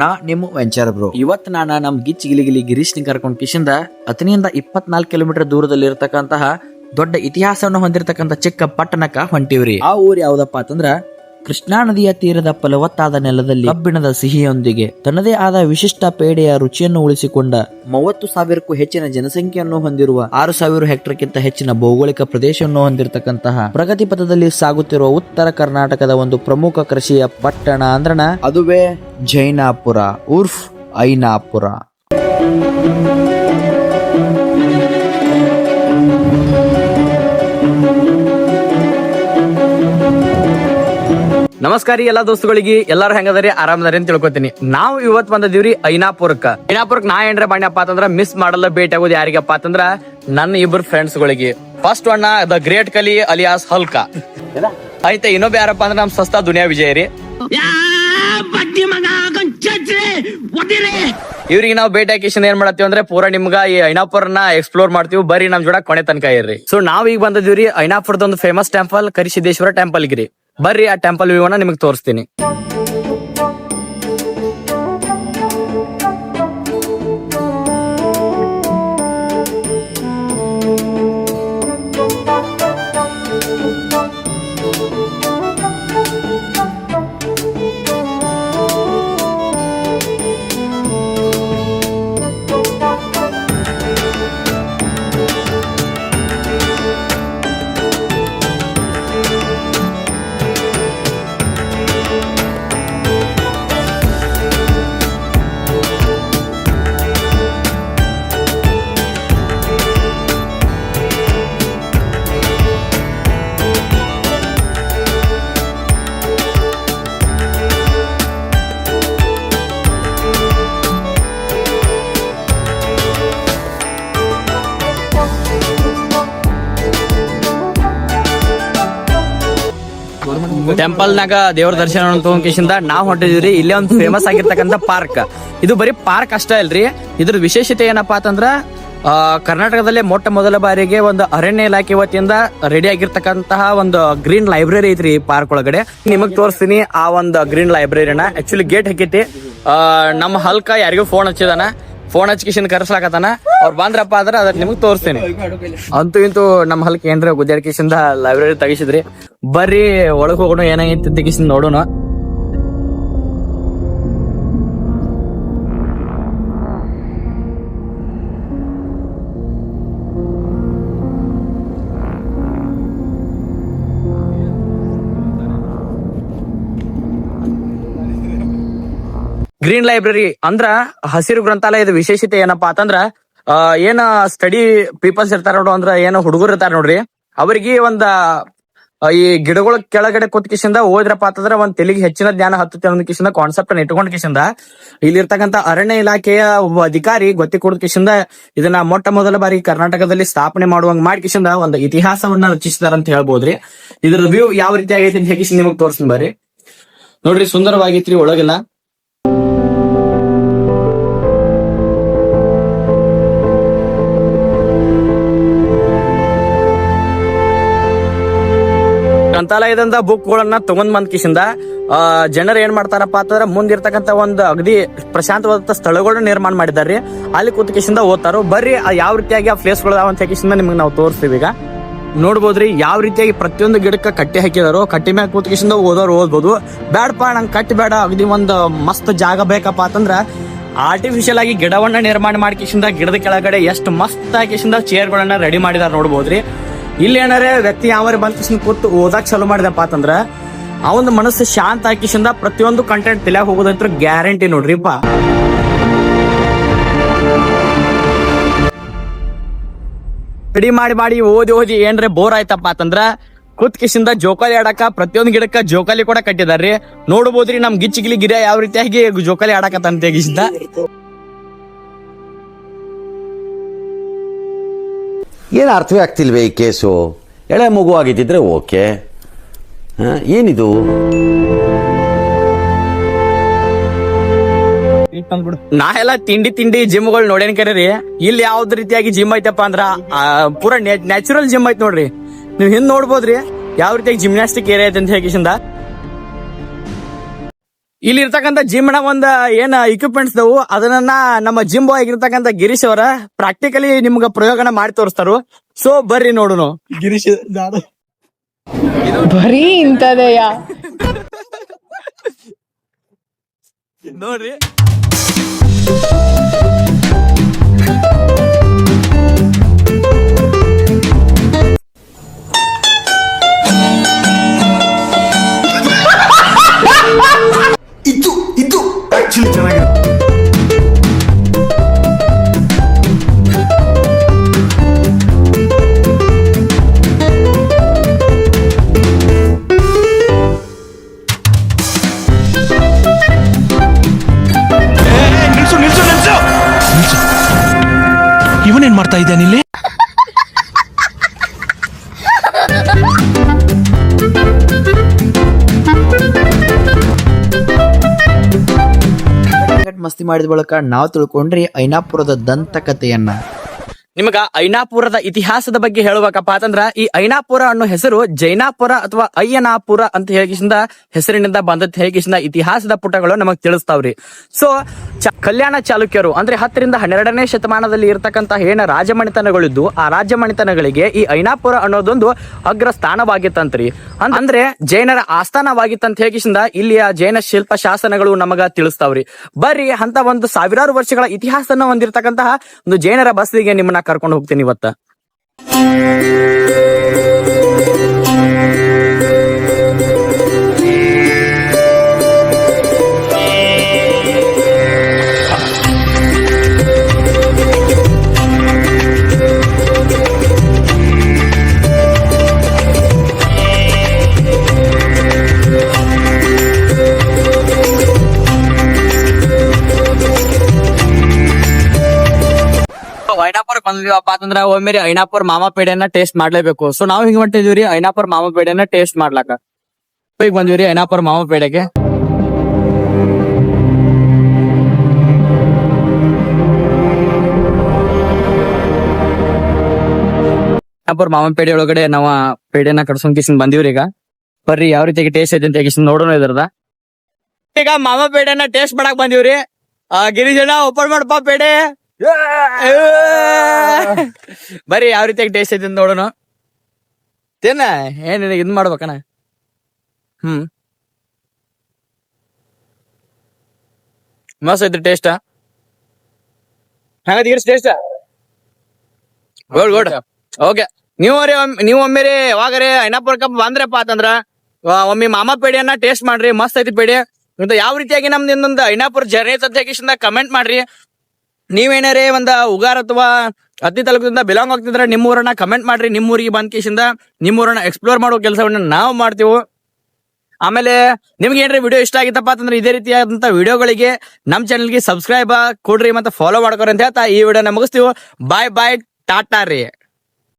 ನಾ ನಿಮ್ಮ venture bro. ಇವತ್ತು ನಾನು ನಮ್ ಗಿಲಿ ಗಿರೀಶ್ ನಿ ಕರ್ಕೊಂಡ್ ಕಿಶಿಂದ 14 ಕಿಲೋಮೀಟರ್ ದೂರದಲ್ಲಿ ಇರತಕ್ಕಂತಹ ದೊಡ್ಡ ಇತಿಹಾಸವನ್ನು ಹೊಂದಿರತಕ್ಕಂತ ಚಿಕ್ಕ ಪಟ್ಟಣಕ್ಕ ಹೊಂಟಿವ್ರಿ. ಆ ಊರ್ ಯಾವ್ದಪ್ಪ ಅಂತಂದ್ರ ಕೃಷ್ಣಾ ನದಿಯ ತೀರದ ಫಲವತ್ತಾದ ನೆಲದಲ್ಲಿ ಕಬ್ಬಿಣದ ಸಿಹಿಯೊಂದಿಗೆ ತನ್ನದೇ ಆದ ವಿಶಿಷ್ಟ ಪೇಡೆಯ ರುಚಿಯನ್ನು ಉಳಿಸಿಕೊಂಡ 30,000ಕ್ಕೂ ಹೆಚ್ಚಿನ ಜನಸಂಖ್ಯೆಯನ್ನು ಹೊಂದಿರುವ 6,000 ಹೆಕ್ಟರ್ಗಿಂತ ಹೆಚ್ಚಿನ ಭೌಗೋಳಿಕ ಪ್ರದೇಶವನ್ನು ಹೊಂದಿರತಕ್ಕಂತಹ ಪ್ರಗತಿ ಪಥದಲ್ಲಿ ಸಾಗುತ್ತಿರುವ ಉತ್ತರ ಕರ್ನಾಟಕದ ಒಂದು ಪ್ರಮುಖ ಕೃಷಿಯ ಪಟ್ಟಣ ಅಂದ್ರನ ಅದುವೇ ಜೈನಾಪುರ ಉರ್ಫ್ ಐನಾಪುರ. ನಮಸ್ಕಾರ ಎಲ್ಲ ದೋಸ್ತುಗಳಿಗೆ, ಎಲ್ಲಾರು ಹೆಂಗದಾರಿ, ಆರಾಮದಾರಿ ಅಂತ ತಿಳ್ಕೊತೀನಿ. ನಾವು ಇವತ್ ಬಂದಿದೀವ್ರಿ ಐನಾಪುರಕ್ಕ. ನಾ ಏನ್ರ ಬಣ್ಣಪ್ಪ ಅಂತಂದ್ರ ಮಿಸ್ ಮಾಡಲ್ಲ ಭೇಟಿ ಆಗೋದು ಯಾರಿಗಪ್ಪ ಅಂತಂದ್ರ ನನ್ನ ಇಬ್ಬರು ಫ್ರೆಂಡ್ಸ್ ಗಳಿಗೆ. ಫಸ್ಟ್ ಒಣ್ಣ ದ ಗ್ರೇಟ್ ಕಲಿ ಅಲಿಯಾಸ್ ಹಲ್ಕ ಆಯ್ತಾ, ಇನ್ನೊಬ್ಬ ಯಾರಪ್ಪ ಅಂದ್ರೆ ನಮ್ ಸಸ್ತಾ ದುನಿಯಾ ವಿಜಯ ರೀ. ಇವ್ರಿಗೆ ನಾವು ಭೇಟಿ ಹಾಕಿಶನ್ ಏನ್ ಮಾಡತ್ತೀವಿ ಅಂದ್ರೆ ಪೂರಾ ನಿಮ್ಗ ಈ ಐನಾಪುರನ ಎಕ್ಸ್ಪ್ಲೋರ್ ಮಾಡ್ತೀವಿ. ಬರ್ರಿ ನಮ್ ಜೋಡ ಕೊನೆ ತನಕ ಇರ್ರಿ. ಸೊ ನಾವ್ ಈಗ ಬಂದಿದೀವ್ರಿ ಐನಾಪುರದ ಒಂದು ಫೇಮಸ್ ಟೆಂಪಲ್ ಕರಿಸಿದ್ದೇಶ್ವರ ಟೆಂಪಲ್ ಗಿರಿ. ಬರ್ರಿ ಆ ಟೆಂಪಲ್ ವ್ಯೂವನ್ನ ನಿಮಗೆ ತೋರಿಸ್ತೀನಿ. ಟೆಂಪಲ್ ನಾಗ ದೇವ್ರ ದರ್ಶನ ತಗೊಂಡ್ಕಿಂದ ನಾವ್ ಹೊಂಟಿದ್ರಿ. ಇಲ್ಲೇ ಒಂದು ಫೇಮಸ್ ಆಗಿರ್ತಕ್ಕಂಥ ಪಾರ್ಕ್. ಇದು ಬರೀ ಪಾರ್ಕ್ ಅಷ್ಟೇ ಅಲ್ರಿ, ಇದ್ರ ವಿಶೇಷತೆ ಏನಪ್ಪಾ ಅಂತಂದ್ರ ಕರ್ನಾಟಕದಲ್ಲೇ ಮೊಟ್ಟ ಮೊದಲ ಬಾರಿಗೆ ಒಂದು ಅರಣ್ಯ ಇಲಾಖೆ ವತಿಯಿಂದ ರೆಡಿ ಆಗಿರ್ತಕ್ಕಂತಹ ಒಂದು ಗ್ರೀನ್ ಲೈಬ್ರರಿ ಐತ್ರಿ ಈ ಪಾರ್ಕ್ ಒಳಗಡೆ. ನಿಮಗ್ ತೋರಿಸ್ತೀನಿ ಆ ಒಂದು ಗ್ರೀನ್ ಲೈಬ್ರರಿನ. ಆಕ್ಚುಲಿ ಗೇಟ್ ಹಾಕೈತಿ. ನಮ್ಮ ಹಲ್ಕ ಯಾರಿಗೂ ಫೋನ್ ಹಚ್ಚಿದಾನ, ಫೋನ್ ಹಚ್ಕಿಶನ್ ಕರ್ಸ್ಲಾಕತ್ತಾನ. ಅವ್ರು ಬಂದ್ರಪ್ಪ ಅಂದ್ರೆ ಅದ್ರ ನಿಮಗ್ ತೋರಿಸ್ತೀನಿ. ಅಂತೂ ಇಂತೂ ನಮ್ಮ ಹಲ್ಕ ಏನ್ರ ಗುದ್ದಾಡ್ಕಿಶಿಂದ ಲೈಬ್ರರಿ ತೆಗಿಸಿದ್ರಿ. ಬರ್ರಿ ಒಳಗ್ ಹೋಗೋಣ, ಏನಾಗೈತಿ ತೆಗಿಸಿಂದ ನೋಡೋಣ. ಗ್ರೀನ್ ಲೈಬ್ರರಿ ಅಂದ್ರ ಹಸಿರು ಗ್ರಂಥಾಲಯದ ವಿಶೇಷತೆ ಏನಪ್ಪಾ ಅಂತಂದ್ರ ಏನ ಸ್ಟಡಿ ಪೀಪಲ್ಸ್ ಇರ್ತಾರ ನೋಡು, ಅಂದ್ರ ಏನ ಹುಡುಗರು ಇರ್ತಾರ ನೋಡ್ರಿ, ಅವ್ರಿಗೆ ಒಂದ ಈ ಗಿಡಗಳ ಕೆಳಗಡೆ ಕೂತ್ಕಿಸಿಂದ ಓದ್ರಪ್ಪ ಅಂತಂದ್ರ ಒಂದ್ ತೆಲಿಗೆ ಹೆಚ್ಚಿನ ಜ್ಞಾನ ಹತ್ತುತ್ತೆ ಅನ್ನೋ ಕಿಸಿಂದ ಕಾನ್ಸೆಪ್ಟ್ ಇಟ್ಕೊಂಡ್ ಕಿಸಿಂದ ಇಲ್ಲಿರ್ತಕ್ಕಂಥ ಅರಣ್ಯ ಇಲಾಖೆಯ ಒಬ್ಬ ಅಧಿಕಾರಿ ಗೊತ್ತಿ ಕೊಡ್ ಕಿಸಿಂದ ಇದನ್ನ ಮೊಟ್ಟ ಮೊದಲ ಬಾರಿ ಕರ್ನಾಟಕದಲ್ಲಿ ಸ್ಥಾಪನೆ ಮಾಡುವಂಗ್ ಮಾಡಿ ಕಿಸಿಂದ ಒಂದು ಇತಿಹಾಸವನ್ನ ರಚಿಸಿದಾರ ಅಂತ ಹೇಳ್ಬೋದ್ರಿ. ಇದ್ರ ವ್ಯೂ ಯಾವ ರೀತಿ ಆಗೈತಿ ಅಂತ ಹೇಗಿಸಿ ನಿಮಗ್ ತೋರಿಸ್ತೀನಿ ಬರ್ರಿ. ನೋಡ್ರಿ, ಸುಂದರವಾಗಿತ್ರಿ ಒಳಗೆಲ್ಲ. ಗ್ರಂಥಾಲಯದಿಂದ ಬುಕ್ ಗಳನ್ನ ತಗೊಂಡ್ ಬಂದ್ ಕಿಸಿಂದ ಜನರು ಏನ್ ಮಾಡ್ತಾರಪ್ಪ ಅಂತಂದ್ರೆ ಮುಂದಿರ್ತಕ್ಕಂಥ ಒಂದು ಅಗದಿ ಪ್ರಶಾಂತವಾದ ಸ್ಥಳಗಳನ್ನ ನಿರ್ಮಾಣ ಮಾಡಿದಾರ್ರಿ. ಅಲ್ಲಿ ಕೂತ್ ಕಿಸಿಂದ ಓದ್ತಾರೋ. ಬರ್ರಿ ಯಾವ ರೀತಿಯಾಗಿ ಆ ಪ್ಲೇಸ್ ಗಳು ಅಂತ ಕಿಸಿಂದ ನಿಮ್ಗೆ ನಾವು ತೋರಿಸ್ತೀವಿ. ಈಗ ನೋಡ್ಬೋದ್ರಿ ಯಾವ ರೀತಿಯಾಗಿ ಪ್ರತಿಯೊಂದು ಗಿಡಕ್ಕೆ ಕಟ್ಟಿ ಹಾಕಿದಾರೋ. ಕಟ್ಟಿ ಮ್ಯಾಗ ಕೂತ್ ಕಿಸಿಂದ ಓದೋರು ಓದ್ಬೋದು. ಬ್ಯಾಡಪ್ಪ ನಂಗೆ ಕಟ್ಟಿ ಬೇಡ, ಅಗದಿ ಒಂದು ಮಸ್ತ್ ಜಾಗ ಬೇಕಪ್ಪ ಅಂತಂದ್ರ ಆರ್ಟಿಫಿಷಿಯಲ್ ಆಗಿ ಗಿಡವನ್ನ ನಿರ್ಮಾಣ ಮಾಡಿಕಿಸಿಂದ ಗಿಡದ ಕೆಳಗಡೆ ಎಷ್ಟು ಮಸ್ತ್ ಆಗಿಸಿಂದ ಚೇರ್ ಗಳನ್ನ ರೆಡಿ ಮಾಡಿದಾರ ನೋಡ್ಬೋದ್ರಿ. ಇಲ್ಲಿ ಏನಾರ ವ್ಯಕ್ತಿ ಯಾವ ಬಂದ ಕೂತು ಓದಾಕ್ ಚಾಲೂ ಮಾಡಿದಪ್ಪ ಅಂತಂದ್ರ ಅವನ ಮನಸ್ಸು ಶಾಂತ ಹಾಕಿಸಿಂದ ಪ್ರತಿಯೊಂದು ಕಂಟೆಂಟ್ ತಿಳಿಯಾಗ ಹೋಗೋದಂತ ಗ್ಯಾರಂಟಿ ನೋಡ್ರಿಪ್ಪ. ರೆಡಿ ಮಾಡಿ ಓದಿ ಏನ್ರೆ ಬೋರ್ ಆಯ್ತಪ್ಪ ಅಂತಂದ್ರ ಕುತ್ಕಿಸಿಂದ ಜೋಕಾಲಿ ಆಡಕ ಪ್ರತಿಯೊಂದು ಗಿಡಕ್ಕ ಜೋಕಾಲಿ ಕೂಡ ಕಟ್ಟಿದಾರ್ರಿ. ನೋಡ್ಬೋದ್ರಿ ನಮ್ ಗಿಲಿ ಗಿರ ಯಾವ ರೀತಿಯಾಗಿ ಜೋಕಾಲಿ ಆಡಕತ್ತ ತೆಗಿಸಿಂದ. ಏನು ಅರ್ಥವೇ ಆಗ್ತಿಲ್ವೇ ಈ ಕೇಸು? ಎಳೆ ಮಗು ಆಗಿದ್ದಿದ್ರೆ ಓಕೆ, ಏನಿದು? ನಾ ಎಲ್ಲ ತಿಂಡಿ ಜಿಮ್ಗಳು ನೋಡೇನ್ ಕರೀರಿ. ಇಲ್ಲಿ ಯಾವ್ದು ರೀತಿಯಾಗಿ ಜಿಮ್ ಐತಪ್ಪ ಅಂದ್ರ ಪೂರಾ ನ್ಯಾಚುರಲ್ ಜಿಮ್ ಐತ್ ನೋಡ್ರಿ. ನೀವ್ ಹಿಂದ್ ನೋಡ್ಬೋದ್ರಿ ಯಾವ ರೀತಿಯಾಗಿ ಜಿಮ್ನಾಸ್ಟಿಕ್ ಏರಿಯಾ ಐತೆ ಅಂತ ಹೇಗಿಸಿಂದ. ಇಲ್ಲಿ ಇರ್ತಕ್ಕಂಥ ಜಿಮ್ ನ ಒಂದ್ ಏನ್ ಇಕ್ವಿಪ್ಮೆಂಟ್ಸ್ ದವು ಅದನ್ನ ನಮ್ಮ ಜಿಮ್ ಬಾಯ್ ಆಗಿರ್ತಕ್ಕಂಥ ಗಿರೀಶ್ ಅವರ ಪ್ರಾಕ್ಟಿಕಲಿ ನಿಮ್ಗ ಪ್ರಯೋಗನ ಮಾಡಿ ತೋರಿಸ್ತಾರು. ಸೊ ಬರ್ರಿ ನೋಡುನು. ಗಿರೀಶ್ ಬರೀ ಇಂತದೆಯ ನೋಡ್ರಿ. ಇದು ಆಕ್ಚುಲಿ ಚೆನ್ನಾಗಿದೆ. ನಿಲ್ಸು ಇವನೇನ್ ಮಾಡ್ತಾ ಇದ್ದಾನೆ ಇಲ್ಲಿ? ಮಸ್ತಿ ಮಾಡಿದ ಬಳಿಕ ನಾವು ತಿಳ್ಕೊಂಡ್ರಿ ಐನಾಪುರದ ದಂತಕಥೆಯನ್ನ. ನಿಮಗ ಐನಾಪುರದ ಇತಿಹಾಸದ ಬಗ್ಗೆ ಹೇಳ್ಬೇಕಪ್ಪ ಅಂತಂದ್ರ ಈ ಐನಾಪುರ ಅನ್ನೋ ಹೆಸರು ಜೈನಾಪುರ ಅಥವಾ ಅಯ್ಯನಾಪುರ ಅಂತ ಹೇಳಿಕಿಸಿಂದ ಹೆಸರಿನಿಂದ ಬಂದದ್ ಹೇಳಿಕಿಸಿಂದ ಇತಿಹಾಸದ ಪುಟಗಳು ನಮಗ್ ತಿಳಿಸ್ತಾವ್ರಿ. ಸೊ ಕಲ್ಯಾಣ ಚಾಲುಕ್ಯರು ಅಂದ್ರೆ 10ರಿಂದ 12ನೇ ಶತಮಾನದಲ್ಲಿ ಇರ್ತಕ್ಕಂತ ಏನ ರಾಜಮಣಿತನಗಳಿದ್ದು ಆ ರಾಜಮಣಿತನಗಳಿಗೆ ಈ ಐನಾಪುರ ಅನ್ನೋದೊಂದು ಅಗ್ರ ಸ್ಥಾನವಾಗಿತ್ತಂತ್ರಿ. ಅಂದ್ರೆ ಜೈನರ ಆಸ್ಥಾನವಾಗಿತ್ತಂತ ಹೇಳಿಕಿಸಿಂದ ಇಲ್ಲಿಯ ಜೈನ ಶಿಲ್ಪ ಶಾಸನಗಳು ನಮಗ ತಿಳಿಸ್ತಾವ್ರಿ. ಬರ್ರಿ ಅಂತ ಒಂದು ಸಾವಿರಾರು ವರ್ಷಗಳ ಇತಿಹಾಸನ ಹೊಂದಿರತಕ್ಕಂತಹ ಒಂದು ಜೈನರ ಬಸ್ತಿಗೆ ನಿಮ್ಮನ್ನ ಕರ್ಕೊಂಡು ಹೋಗ್ತೀನಿ ಇವತ್ತ. ಐನಾಪುರ ಬಂದಿವಪ್ಪ ಅಂತಂದ್ರ ಒಮ್ಮೆ ಐನಾಪುರ ಮಾಮಾ ಪೇಡೆಯನ್ನ ಟೇಸ್ಟ್ ಮಾಡ್ಲೇಬೇಕು. ಸೊ ನಾವ್ ಹಿಂಗ್ ಹೊಂಟಿದ್ವಿ ಐನಾಪುರ ಮಾಮಾ ಪೇಡೆಯನ್ನ ಟೇಸ್ಟ್ ಮಾಡ್ಲಾಕ. ಈಗ ಬಂದಿವ್ರಿ ಐನಾಪುರ ಮಾಮಾ ಪೇಡೆಗೆ. ಐನಾಪುರ ಮಾಮಾ ಪೇಡೆ ಒಳಗಡೆ ನಾವ ಪೇಡೆನ ಕಡ್ಸ್ಕೊಂಡ್ ಕಿಸಿಂದ ಬಂದಿವ್ರಿ. ಈಗ ಬರ್ರಿ ಯಾವ ರೀತಿಯಾಗಿ ಟೇಸ್ಟ್ ಐತೆ ಅಂತ ಕಿಸಿಂದ ನೋಡೋಣ ಇದ್ರದ. ಈಗ ಮಾಮಾ ಪೇಡೆಯನ್ನ ಟೇಸ್ಟ್ ಮಾಡಕ್ ಬಂದಿವ್ರಿ. ಗಿರಿಜನ ಓಪನ್ ಮಾಡಪ್ಪ ಪೇಡೆ. ಬರೀ ಯಾವ ರೀತಿಯಾಗಿ ಟೇಸ್ಟ್ ಐತಿ ನೋಡೋಣ. ತೇನ ಏನ್ ಇದ್ ಮಾಡ್ಬೇಕಣ್ಣ? ಮಸ್ತ್ ಐತ್ರಿ ಟೇಸ್ಟ್. ಹಂಗ ಟೇಸ್ಟ್ ಗುಡ್ ಓಕೆ. ನೀವು ಒಮ್ಮೆ ಯಾವಾಗರೆ ಐನಾಪುರ ಕಪ್ ಬಂದ್ರಪ್ಪ ಅಂತಂದ್ರ ಒಮ್ಮೆ ಮಾಮಾ ಪೇಡೆಯನ್ನ ಟೇಸ್ಟ್ ಮಾಡ್ರಿ. ಮಸ್ತ್ ಐತಿ ಪೇಡೆ. ಯಾವ ರೀತಿಯಾಗಿ ನಮ್ದು ಇನ್ನೊಂದು ಐನಾಪುರ ಜರ್ನಿ ಅಂತ ಕಮೆಂಟ್ ಮಾಡ್ರಿ. ನೀವೇನಾರೇ ಒಂದ ಉಗಾರ್ ಅಥವಾ ಅತಿ ತಾಲೂಕದಿಂದ ಬಿಲಾಂಗ್ ಆಗ್ತಿದ್ರ ನಿಮ್ಮೂರನ್ನ ಕಮೆಂಟ್ ಮಾಡ್ರಿ. ನಿಮ್ಮೂರಿಗೆ ಬಂದ್ ಕೇಸಿಂದ ನಿಮ್ಮೂರನ್ನ ಎಕ್ಸ್ಪ್ಲೋರ್ ಮಾಡೋ ಕೆಲಸವನ್ನ ನಾವು ಮಾಡ್ತೀವಿ. ಆಮೇಲೆ ನಿಮ್ಗೆ ಏನ್ರಿ ವಿಡಿಯೋ ಇಷ್ಟ ಆಗಿತ್ತಪ್ಪ ಅಂತಂದ್ರೆ ಇದೇ ರೀತಿಯಾದಂತ ವಿಡಿಯೋಗಳಿಗೆ ನಮ್ ಚಾನಲ್ಗೆ ಸಬ್ಸ್ಕ್ರೈಬ್ ಕೊಡ್ರಿ ಮತ್ತೆ ಫಾಲೋ ಮಾಡ್ಕೊರಿ ಅಂತ ಹೇಳ್ತಾ ಈ ವಿಡಿಯೋನ ಮುಗಿಸ್ತೀವಿ. ಬಾಯ್ ಟಾಟಾ ರೀ.